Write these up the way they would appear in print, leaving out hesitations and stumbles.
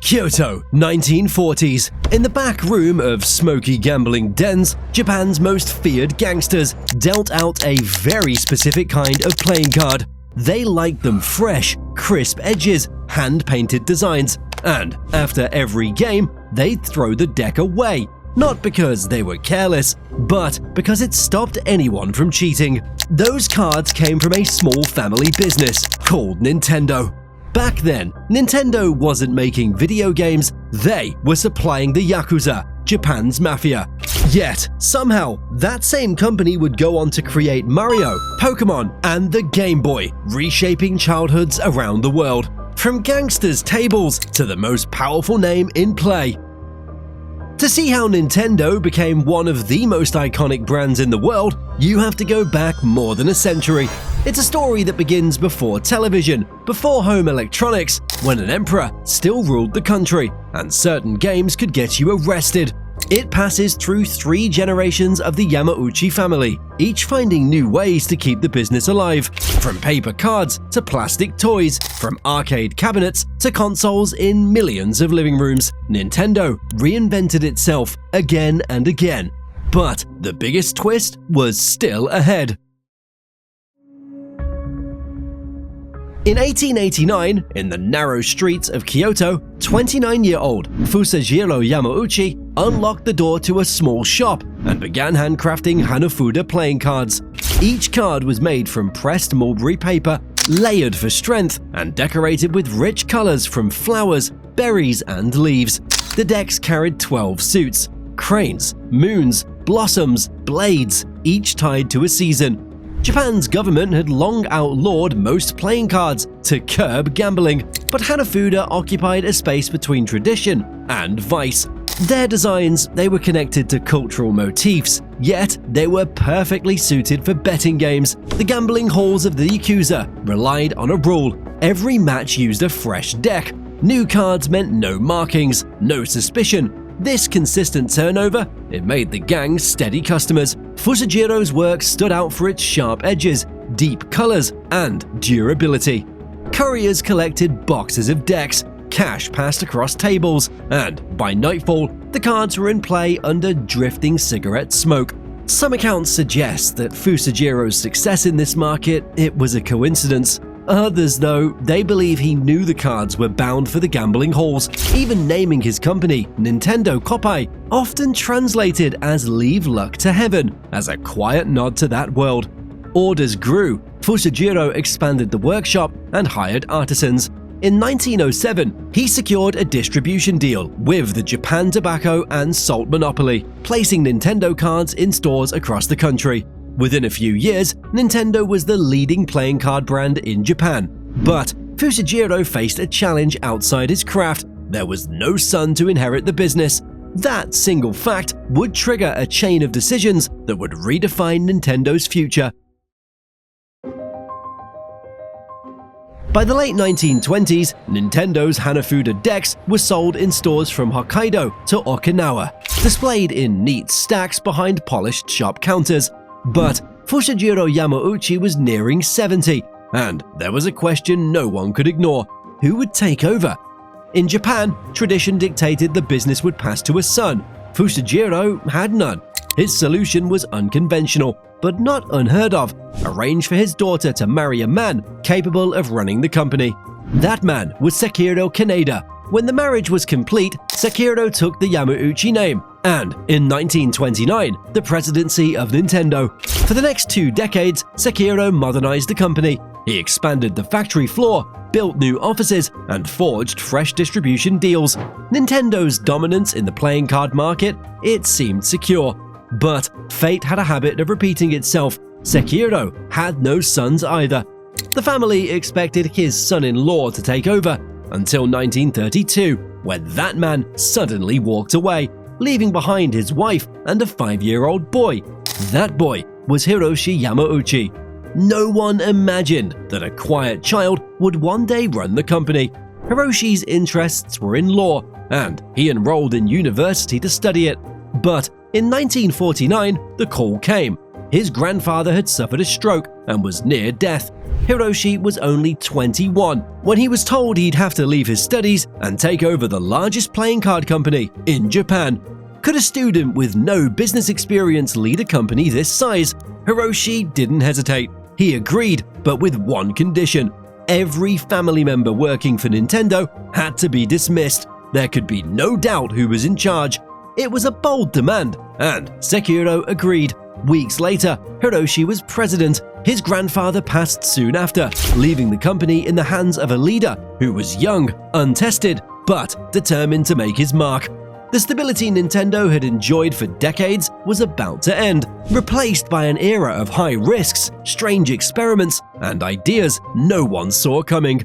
Kyoto, 1940s. In the back room of smoky gambling dens, Japan's most feared gangsters dealt out a very specific kind of playing card. They liked them fresh, crisp edges, hand-painted designs, and after every game, they'd throw the deck away. Not because they were careless, but because it stopped anyone from cheating. Those cards came from a small family business called Nintendo. Back then, Nintendo wasn't making video games, they were supplying the Yakuza, Japan's mafia. Yet, somehow, that same company would go on to create Mario, Pokemon, and the Game Boy, reshaping childhoods around the world. From gangsters' tables to the most powerful name in play. To see how Nintendo became one of the most iconic brands in the world, you have to go back more than a century. It's a story that begins before television, before home electronics, when an emperor still ruled the country, and certain games could get you arrested. It passes through 3 generations of the Yamauchi family, each finding new ways to keep the business alive. From paper cards to plastic toys, from arcade cabinets to consoles in millions of living rooms, Nintendo reinvented itself again and again. But the biggest twist was still ahead. In 1889, in the narrow streets of Kyoto, 29-year-old Fusajiro Yamauchi unlocked the door to a small shop and began handcrafting Hanafuda playing cards. Each card was made from pressed mulberry paper, layered for strength, and decorated with rich colors from flowers, berries, and leaves. The decks carried 12 suits: cranes, moons, blossoms, blades, each tied to a season. Japan's government had long outlawed most playing cards to curb gambling, but Hanafuda occupied a space between tradition and vice. Their designs, they were connected to cultural motifs, yet they were perfectly suited for betting games. The gambling halls of the Yakuza relied on a rule: every match used a fresh deck. New cards meant no markings, no suspicion. This consistent turnover, it made the gang steady customers. Fusajiro's work stood out for its sharp edges, deep colors, and durability. Couriers collected boxes of decks, cash passed across tables, and by nightfall, the cards were in play under drifting cigarette smoke. Some accounts suggest that Fusajiro's success in this market, it was a coincidence. Others, though, they believe he knew the cards were bound for the gambling halls, even naming his company, Nintendo Koppai, often translated as "leave luck to heaven," as a quiet nod to that world. Orders grew, Fusajiro expanded the workshop and hired artisans. In 1907, he secured a distribution deal with the Japan Tobacco and Salt Monopoly, placing Nintendo cards in stores across the country. Within a few years, Nintendo was the leading playing card brand in Japan. But Fusajiro faced a challenge outside his craft. There was no son to inherit the business. That single fact would trigger a chain of decisions that would redefine Nintendo's future. By the late 1920s, Nintendo's Hanafuda decks were sold in stores from Hokkaido to Okinawa, displayed in neat stacks behind polished shop counters. But Fusajiro Yamauchi was nearing 70, and there was a question no one could ignore: who would take over? In Japan, tradition dictated the business would pass to a son. Fusajiro had none. His solution was unconventional, but not unheard of: arrange for his daughter to marry a man capable of running the company. That man was Sekiro Kaneda. When the marriage was complete, Sekiro took the Yamauchi name, and in 1929, the presidency of Nintendo. For the next 2 decades, Sekiro modernized the company. He expanded the factory floor, built new offices, and forged fresh distribution deals. Nintendo's dominance in the playing card market, it seemed secure. But fate had a habit of repeating itself. Sekiro had no sons either. The family expected his son-in-law to take over, until 1932, when that man suddenly walked away, leaving behind his wife and a 5-year-old boy. That boy was Hiroshi Yamauchi. No one imagined that a quiet child would one day run the company. Hiroshi's interests were in law, and he enrolled in university to study it. But in 1949, the call came. his grandfather had suffered a stroke and was near death. Hiroshi was only 21 when he was told he'd have to leave his studies and take over the largest playing card company in Japan. Could a student with no business experience lead a company this size? Hiroshi didn't hesitate. He agreed, but with one condition. Every family member working for Nintendo had to be dismissed. There could be no doubt who was in charge. It was a bold demand, and Sekiro agreed. Weeks later, Hiroshi was president. His grandfather passed soon after, leaving the company in the hands of a leader who was young, untested, but determined to make his mark. The stability Nintendo had enjoyed for decades was about to end, replaced by an era of high risks, strange experiments, and ideas no one saw coming.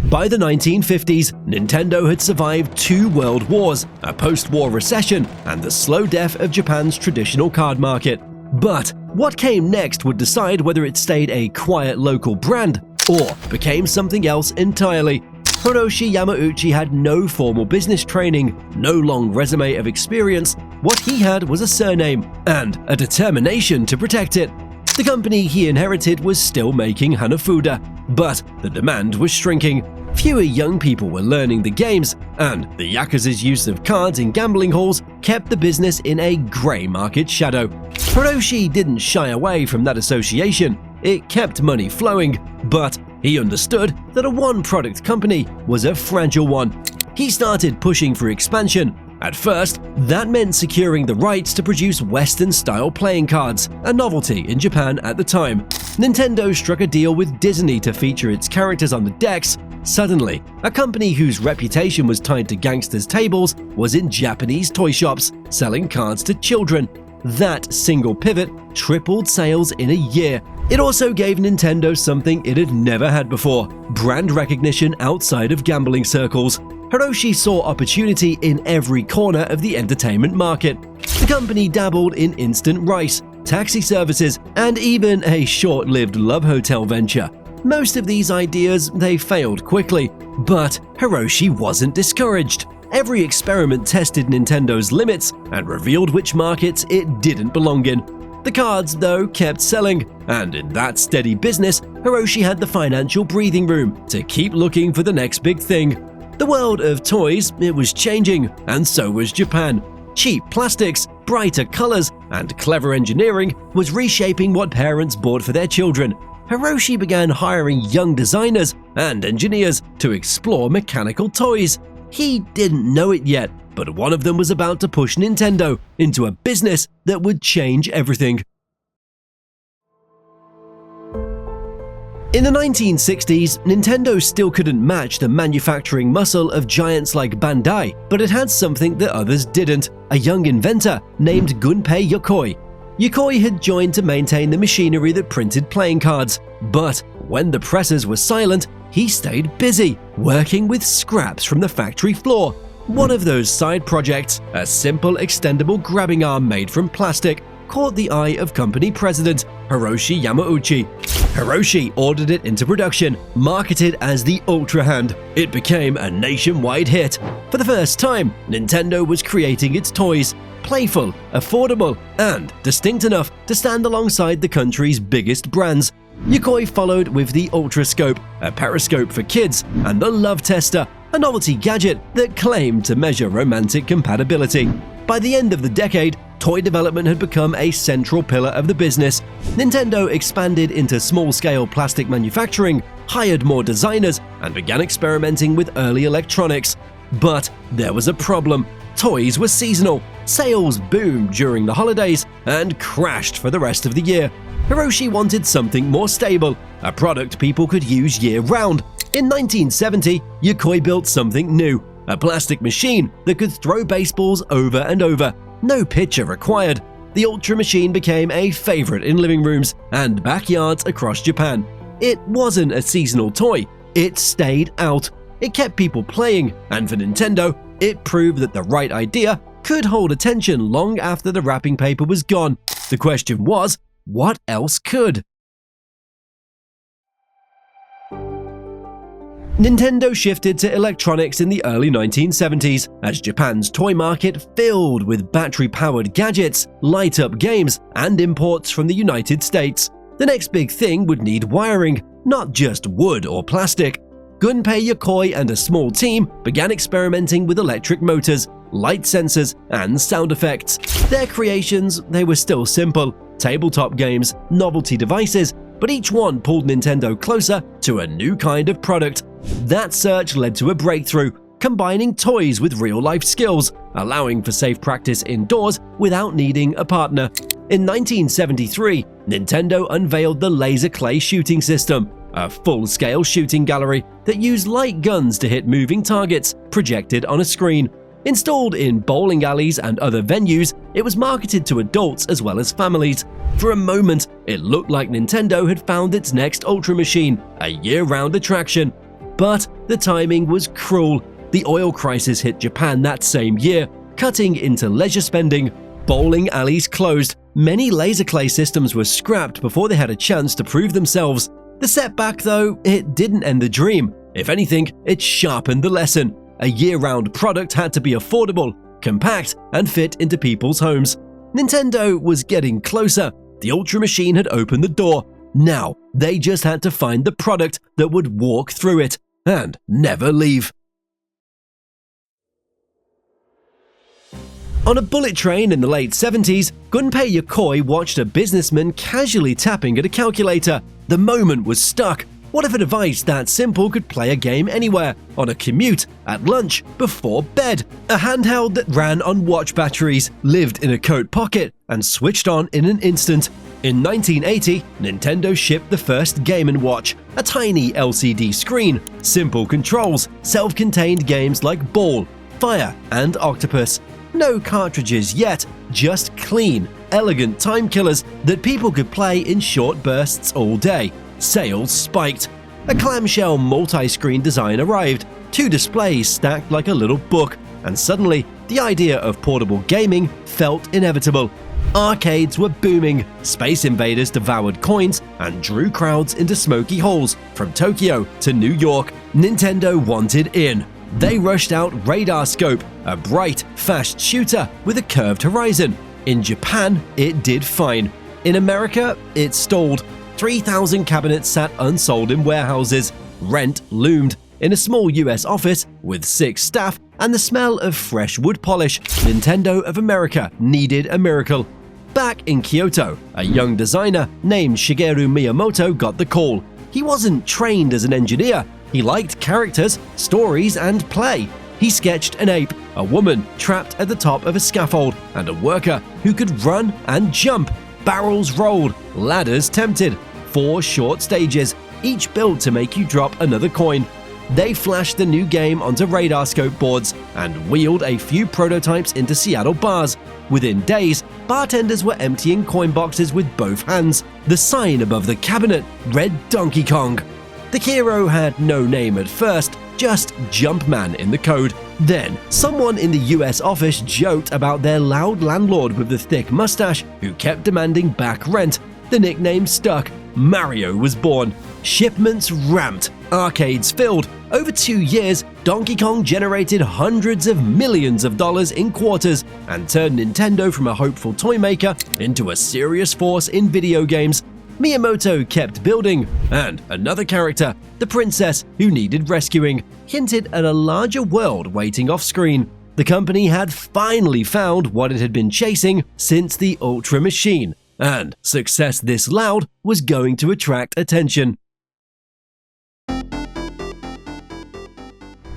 By the 1950s, Nintendo had survived 2 world wars, a post-war recession, and the slow death of Japan's traditional card market. But what came next would decide whether it stayed a quiet local brand or became something else entirely. Hiroshi Yamauchi had no formal business training, no long resume of experience. What he had was a surname and a determination to protect it. The company he inherited was still making Hanafuda, but the demand was shrinking. Fewer young people were learning the games, and the Yakuza's use of cards in gambling halls kept the business in a grey market shadow. Hiroshi didn't shy away from that association. It kept money flowing, but he understood that a one-product company was a fragile one. He started pushing for expansion. At first, that meant securing the rights to produce Western-style playing cards, a novelty in Japan at the time. Nintendo struck a deal with Disney to feature its characters on the decks. Suddenly, a company whose reputation was tied to gangsters' tables was in Japanese toy shops, selling cards to children. That single pivot tripled sales in a year. It also gave Nintendo something it had never had before: brand recognition outside of gambling circles. Hiroshi saw opportunity in every corner of the entertainment market. The company dabbled in instant rice, taxi services, and even a short-lived love hotel venture. Most of these ideas, they failed quickly, but Hiroshi wasn't discouraged. Every experiment tested Nintendo's limits and revealed which markets it didn't belong in. The cards, though, kept selling, and in that steady business, Hiroshi had the financial breathing room to keep looking for the next big thing. The world of toys, it was changing, and so was Japan. Cheap plastics, brighter colors, and clever engineering was reshaping what parents bought for their children. Hiroshi began hiring young designers and engineers to explore mechanical toys. He didn't know it yet, but one of them was about to push Nintendo into a business that would change everything. In the 1960s, Nintendo still couldn't match the manufacturing muscle of giants like Bandai, but it had something that others didn't: a young inventor named Gunpei Yokoi. Yokoi had joined to maintain the machinery that printed playing cards, but when the presses were silent, he stayed busy, working with scraps from the factory floor. One of those side projects, a simple extendable grabbing arm made from plastic, caught the eye of company president Hiroshi Yamauchi. Hiroshi ordered it into production, marketed as the Ultra Hand. It became a nationwide hit. For the first time, Nintendo was creating its toys, playful, affordable, and distinct enough to stand alongside the country's biggest brands. Yokoi followed with the Ultrascope, a periscope for kids, and the Love Tester, a novelty gadget that claimed to measure romantic compatibility. By the end of the decade, toy development had become a central pillar of the business. Nintendo expanded into small-scale plastic manufacturing, hired more designers, and began experimenting with early electronics. But there was a problem. Toys were seasonal. Sales boomed during the holidays and crashed for the rest of the year. Hiroshi wanted something more stable, a product people could use year-round. In 1970, Yokoi built something new, a plastic machine that could throw baseballs over and over. No pitcher required. The Ultra Machine became a favorite in living rooms and backyards across Japan. It wasn't a seasonal toy. It stayed out. It kept people playing, and for Nintendo, it proved that the right idea could hold attention long after the wrapping paper was gone. The question was, what else could? Nintendo shifted to electronics in the early 1970s as Japan's toy market filled with battery-powered gadgets, light-up games, and imports from the United States. The next big thing would need wiring, not just wood or plastic. Gunpei Yokoi and a small team began experimenting with electric motors, light sensors, and sound effects. Their creations, they were still simple, tabletop games, novelty devices, but each one pulled Nintendo closer to a new kind of product. That search led to a breakthrough, combining toys with real-life skills, allowing for safe practice indoors without needing a partner. In 1973, Nintendo unveiled the laser clay shooting system, a full-scale shooting gallery that used light guns to hit moving targets projected on a screen. Installed in bowling alleys and other venues, it was marketed to adults as well as families. For a moment, it looked like Nintendo had found its next Ultra Machine, a year-round attraction. But the timing was cruel. The oil crisis hit Japan that same year, cutting into leisure spending. Bowling alleys closed. Many laser clay systems were scrapped before they had a chance to prove themselves. The setback, though, it didn't end the dream. If anything, it sharpened the lesson. A year-round product had to be affordable, compact, and fit into people's homes. Nintendo was getting closer. The Ultra Machine had opened the door. Now, they just had to find the product that would walk through it and never leave. On a bullet train in the late 70s, Gunpei Yokoi watched a businessman casually tapping at a calculator. The moment was stuck. What if a device that simple could play a game anywhere, on a commute, at lunch, before bed? A handheld that ran on watch batteries, lived in a coat pocket, and switched on in an instant. In 1980, Nintendo shipped the first Game & Watch, a tiny LCD screen, simple controls, self-contained games like Ball, Fire, and Octopus. No cartridges yet, just clean, elegant time killers that people could play in short bursts all day. Sales spiked. A clamshell multi-screen design arrived, 2 displays stacked like a little book, and suddenly the idea of portable gaming felt inevitable. Arcades were booming, Space Invaders devoured coins and drew crowds into smoky halls from Tokyo to New York. Nintendo wanted in. They rushed out Radar Scope, a bright, fast shooter with a curved horizon. In Japan, it did fine. In America, it stalled. 3,000 cabinets sat unsold in warehouses. Rent loomed. In a small US office with 6 staff and the smell of fresh wood polish, Nintendo of America needed a miracle. Back in Kyoto, a young designer named Shigeru Miyamoto got the call. He wasn't trained as an engineer. He liked characters, stories, and play. He sketched an ape, a woman trapped at the top of a scaffold, and a worker who could run and jump. Barrels rolled, ladders tempted. 4 short stages, each built to make you drop another coin. They flashed the new game onto radar scope boards and wheeled a few prototypes into Seattle bars. Within days, bartenders were emptying coin boxes with both hands. The sign above the cabinet read Donkey Kong. The hero had no name at first, just Jumpman in the code. Then, someone in the US office joked about their loud landlord with the thick mustache who kept demanding back rent. The nickname stuck. Mario was born. Shipments ramped. Arcades filled. Over 2 years, Donkey Kong generated hundreds of millions of dollars in quarters and turned Nintendo from a hopeful toy maker into a serious force in video games. Miyamoto kept building, and another character, the princess who needed rescuing, hinted at a larger world waiting off-screen. The company had finally found what it had been chasing since the Ultra Machine, and success this loud was going to attract attention.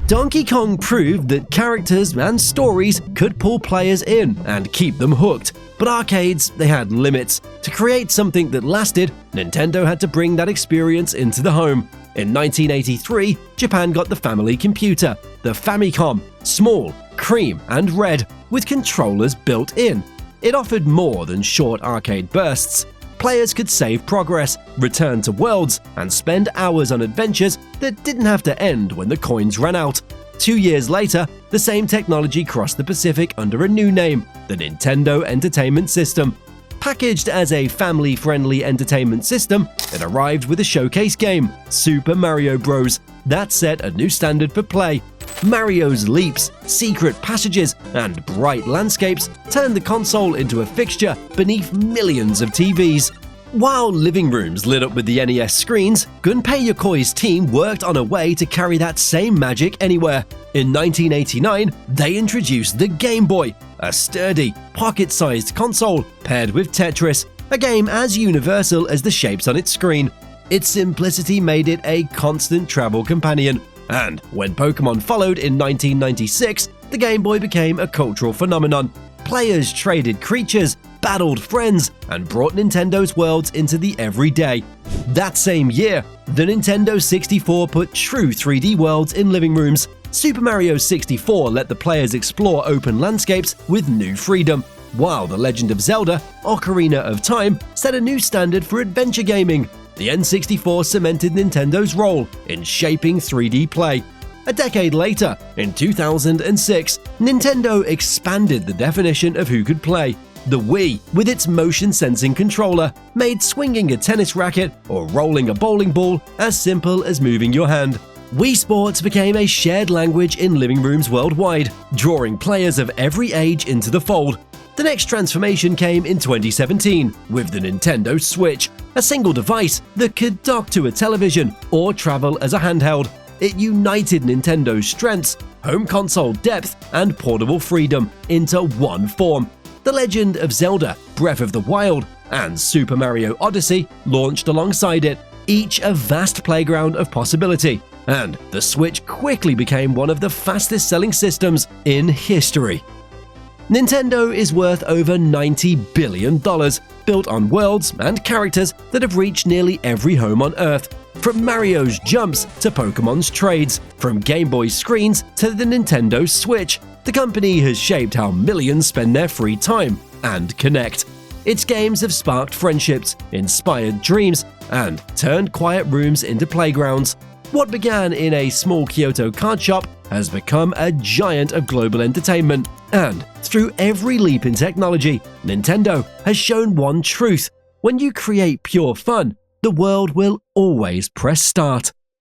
Donkey Kong proved that characters and stories could pull players in and keep them hooked. But arcades, they had limits. To create something that lasted, Nintendo had to bring that experience into the home. In 1983, Japan got the family computer, the Famicom, small, cream, and red, with controllers built in. It offered more than short arcade bursts. Players could save progress, return to worlds, and spend hours on adventures that didn't have to end when the coins ran out. 2 years later, the same technology crossed the Pacific under a new name, the Nintendo Entertainment System. Packaged as a family-friendly entertainment system, it arrived with a showcase game, Super Mario Bros., that set a new standard for play. Mario's leaps, secret passages, and bright landscapes turned the console into a fixture beneath millions of TVs. While living rooms lit up with the NES screens, Gunpei Yokoi's team worked on a way to carry that same magic anywhere. In 1989, they introduced the Game Boy, a sturdy, pocket-sized console paired with Tetris, a game as universal as the shapes on its screen. Its simplicity made it a constant travel companion, and when Pokémon followed in 1996, the Game Boy became a cultural phenomenon. Players traded creatures, battled friends, and brought Nintendo's worlds into the everyday. That same year, the Nintendo 64 put true 3D worlds in living rooms. Super Mario 64 let the players explore open landscapes with new freedom, while The Legend of Zelda: Ocarina of Time set a new standard for adventure gaming. The N64 cemented Nintendo's role in shaping 3D play. A decade later, in 2006, Nintendo expanded the definition of who could play. The Wii, with its motion-sensing controller, made swinging a tennis racket or rolling a bowling ball as simple as moving your hand. Wii Sports became a shared language in living rooms worldwide, drawing players of every age into the fold. The next transformation came in 2017 with the Nintendo Switch, a single device that could dock to a television or travel as a handheld. It united Nintendo's strengths, home console depth, and portable freedom into one form. The Legend of Zelda: Breath of the Wild and Super Mario Odyssey launched alongside it, each a vast playground of possibility, and the Switch quickly became one of the fastest-selling systems in history. Nintendo is worth over $90 billion, built on worlds and characters that have reached nearly every home on Earth. From Mario's jumps to Pokémon's trades, from Game Boy screens to the Nintendo Switch, the company has shaped how millions spend their free time and connect. Its games have sparked friendships, inspired dreams, and turned quiet rooms into playgrounds. What began in a small Kyoto card shop has become a giant of global entertainment. And through every leap in technology, Nintendo has shown one truth: when you create pure fun, the world will always press start.